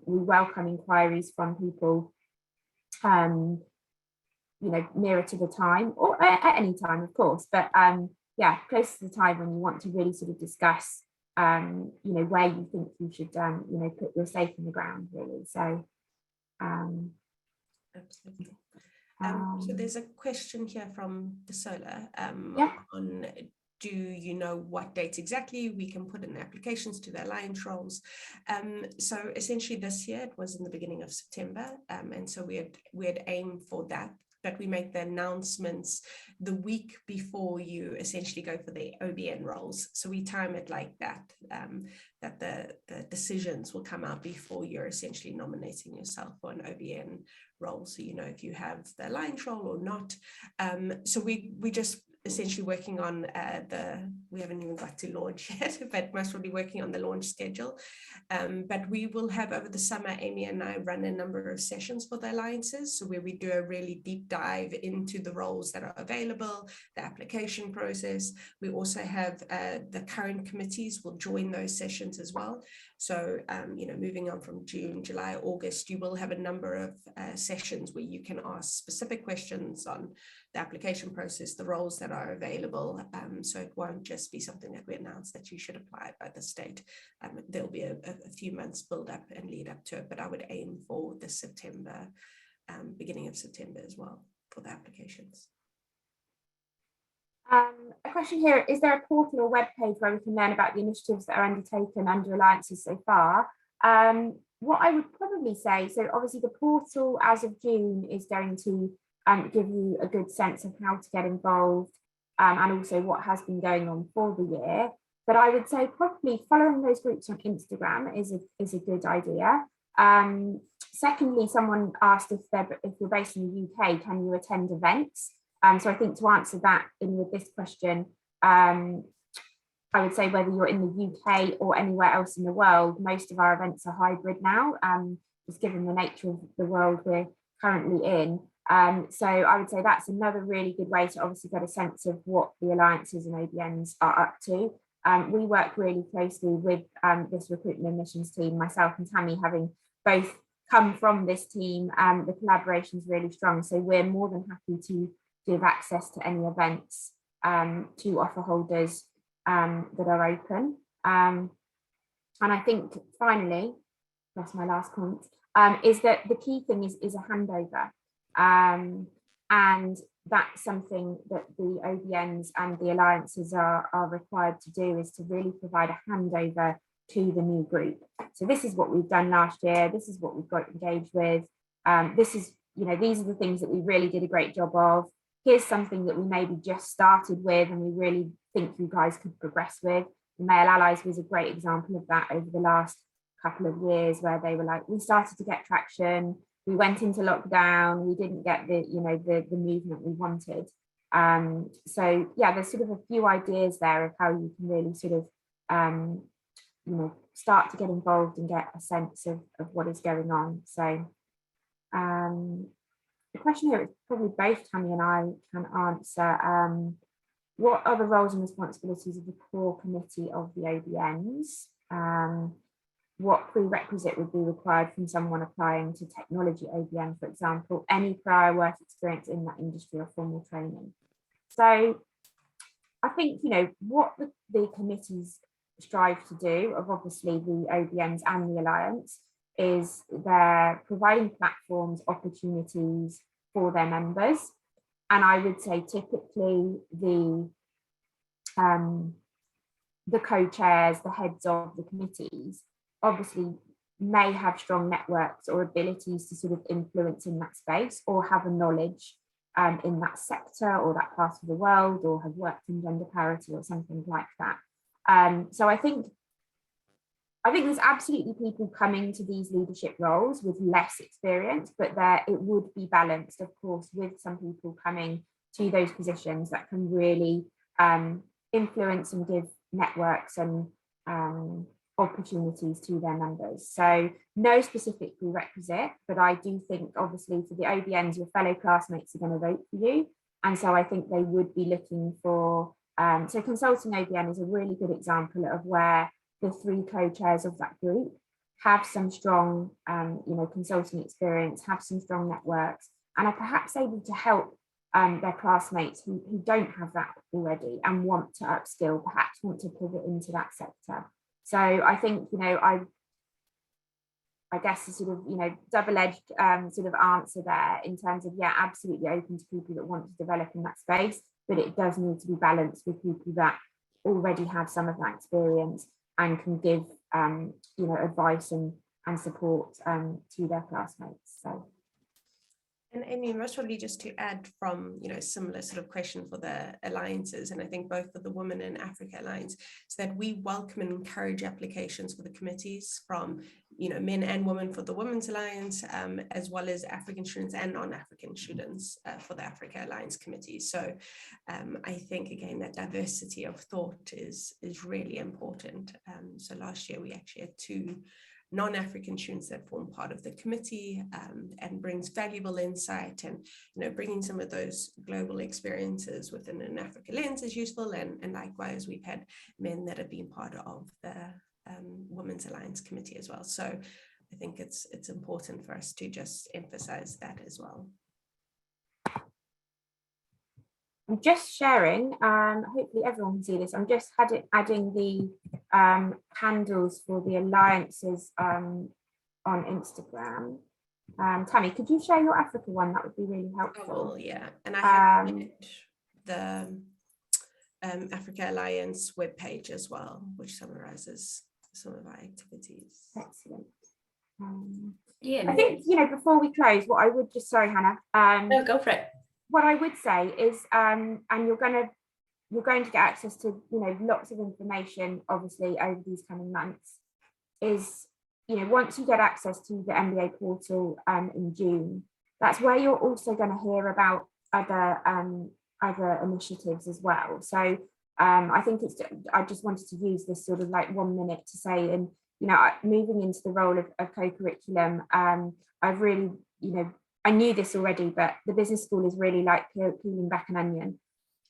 we welcome inquiries from people nearer to the time, or at any time, of course, but close to the time when you want to really sort of discuss where you think you should put your stake in the ground, really. So absolutely. So there's a question here from the Solar on, do you know what dates exactly we can put in applications to the alliance roles? So essentially this year, it was in the beginning of September, and so we had aimed for that, but we make the announcements the week before you essentially go for the OBN roles. So we time it like that, that the decisions will come out before you're essentially nominating yourself for an OBN role. So if you have the alliance role or not. So we just essentially working on we haven't even got to launch yet, but most probably working on the launch schedule. But we will have, over the summer, Amy and I run a number of sessions for the alliances, so where we do a really deep dive into the roles that are available, the application process. We also have the current committees will join those sessions as well. So, moving on from June, July, August, you will have a number of sessions where you can ask specific questions on the application process, the roles that are available. So it won't just be something that we announce that you should apply by the state. There'll be a few months build up and lead up to it, but I would aim for the September, beginning of September as well for the applications. A question here, is there a portal or web page where we can learn about the initiatives that are undertaken under alliances so far? What I would probably say, so obviously the portal as of June is going to give you a good sense of how to get involved, and also what has been going on for the year. But I would say probably following those groups on Instagram is a good idea. Secondly, someone asked if you're based in the UK, can you attend events? So I think to answer that with this question, I would say whether you're in the UK or anywhere else in the world, most of our events are hybrid now, just given the nature of the world we're currently in. So I would say that's another really good way to obviously get a sense of what the alliances and OBNs are up to. We work really closely with this recruitment admissions team, myself and Tammy having both come from this team. The collaboration is really strong, so we're more than happy to give access to any events to offer holders that are open. And I think finally, that's my last point, is that the key thing is a handover. And that's something that the OBNs and the alliances are required to do, is to really provide a handover to the new group. So this is what we've done last year. This is what we've got engaged with. This is, these are the things that we really did a great job of. Here's something that we maybe just started with and we really think you guys could progress with. The Male Allies was a great example of that over the last couple of years, where they were like, we started to get traction, we went into lockdown, we didn't get the movement we wanted. So yeah, there's sort of a few ideas there of how you can really sort of start to get involved and get a sense of what is going on. So the question here is probably both Tammy and I can answer. What are the roles and responsibilities of the core committee of the OBNs? What prerequisite would be required from someone applying to technology OBN, for example, any prior work experience in that industry or formal training? So I think, what the committees strive to do, of obviously the OBNs and the Alliance, is they're providing platforms, opportunities for their members. And I would say typically the co-chairs, the heads of the committees, obviously may have strong networks or abilities to sort of influence in that space, or have a knowledge in that sector or that part of the world, or have worked in gender parity or something like that. So I think there's absolutely people coming to these leadership roles with less experience, but it would be balanced, of course, with some people coming to those positions that can really influence and give networks and opportunities to their members. So no specific prerequisite, but I do think obviously for the OBNs, your fellow classmates are going to vote for you. And so I think they would be looking for, so consulting OBN is a really good example of where the three co-chairs of that group have some strong, consulting experience, have some strong networks, and are perhaps able to help their classmates who don't have that already and want to upskill, perhaps want to pivot into that sector. So I think, I guess a sort of, double-edged sort of answer there in terms of, yeah, absolutely open to people that want to develop in that space, but it does need to be balanced with people that already have some of that experience and can give, advice and support to their classmates. So. And Amy, most probably just to add from, similar sort of question for the alliances, and I think both for the Women in Africa Alliance, is that we welcome and encourage applications for the committees from, men and women for the Women's Alliance, as well as African students and non-African students for the Africa Alliance Committee. So I think, again, that diversity of thought is really important. So last year we actually had 2 non-African students that form part of the committee, and brings valuable insight, and bringing some of those global experiences within an Africa lens is useful, and likewise we've had men that have been part of the Women's Alliance Committee as well. So I think it's important for us to just emphasize that as well. I'm just sharing, hopefully everyone can see this. I'm just adding the handles for the alliances on Instagram. Tammy, could you share your Africa one? That would be really helpful. Oh, yeah, and I have the Africa Alliance webpage as well, which summarizes some of our activities. Excellent. I think, before we close, what I would just, sorry, Hannah. No, go for it. What I would say is, and you're going to get access to, lots of information, obviously, over these coming months, is, once you get access to the MBA portal in June, that's where you're also going to hear about other initiatives as well. So I think I just wanted to use this sort of like 1 minute to say, and, moving into the role of co-curriculum, I've really, I knew this already, but the business school is really like peeling back an onion.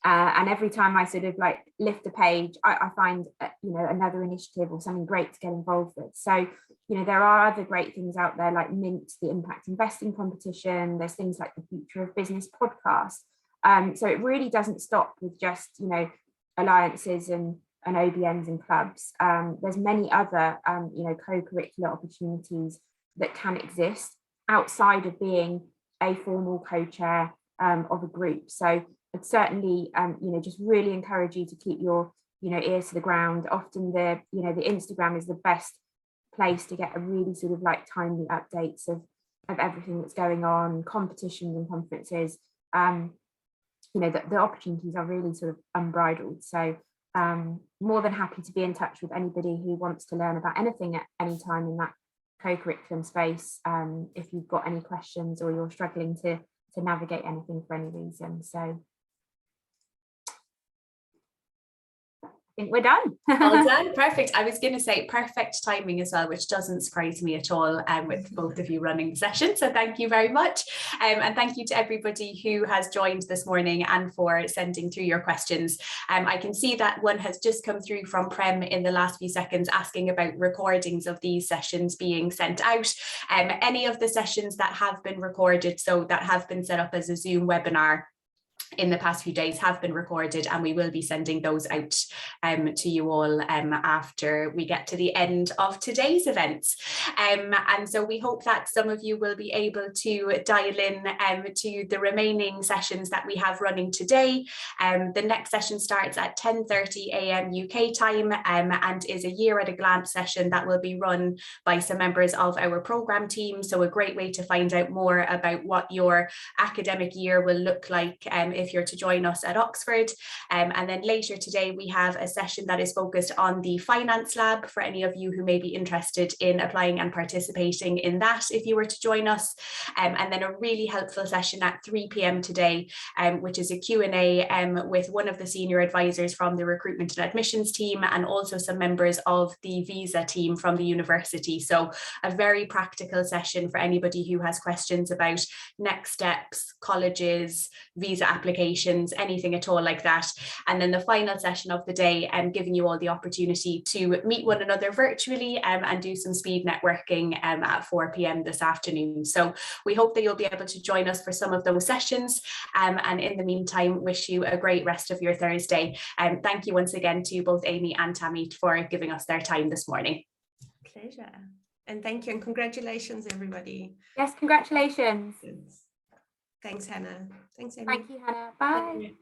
And every time I sort of like lift a page, I find, another initiative or something great to get involved with. So, there are other great things out there like Mint, the Impact Investing competition. There's things like the Future of Business podcast. So it really doesn't stop with just, alliances and OBNs and clubs. There's many other, co-curricular opportunities that can exist outside of being a formal co-chair of a group. So I'd certainly, just really encourage you to keep your ears to the ground. Often the Instagram is the best place to get a really sort of like timely updates of everything that's going on, competitions and conferences. The opportunities are really sort of unbridled. So more than happy to be in touch with anybody who wants to learn about anything at any time in that co-curriculum space, if you've got any questions or you're struggling to navigate anything for any reason. So I think we're done. Well done, perfect. I was going to say perfect timing as well, which doesn't surprise me at all with both of you running the session. So thank you very much. And thank you to everybody who has joined this morning and for sending through your questions. I can see that one has just come through from Prem in the last few seconds asking about recordings of these sessions being sent out. Any of the sessions that have been recorded, so that have been set up as a Zoom webinar in the past few days, have been recorded, and we will be sending those out to you all after we get to the end of today's events. And so we hope that some of you will be able to dial in to the remaining sessions that we have running today. The next session starts at 10:30 a.m. UK time and is a year at a glance session that will be run by some members of our programme team. So a great way to find out more about what your academic year will look like if you're to join us at Oxford. And then later today we have a session that is focused on the finance lab for any of you who may be interested in applying and participating in that if you were to join us. And then a really helpful session at 3 p.m. today, which is a Q&A with one of the senior advisors from the recruitment and admissions team, and also some members of the visa team from the university. So a very practical session for anybody who has questions about next steps, colleges, visa applications, anything at all like that. And then the final session of the day, giving you all the opportunity to meet one another virtually and do some speed networking at 4 p.m. this afternoon. So we hope that you'll be able to join us for some of those sessions, and in the meantime wish you a great rest of your Thursday. Thank you once again to both Amy and Tammy for giving us their time this morning. Pleasure. And thank you and congratulations, everybody. Yes, congratulations. Thanks, Hannah. Thanks, Amy. Thank you, Hannah. Bye. Thank you.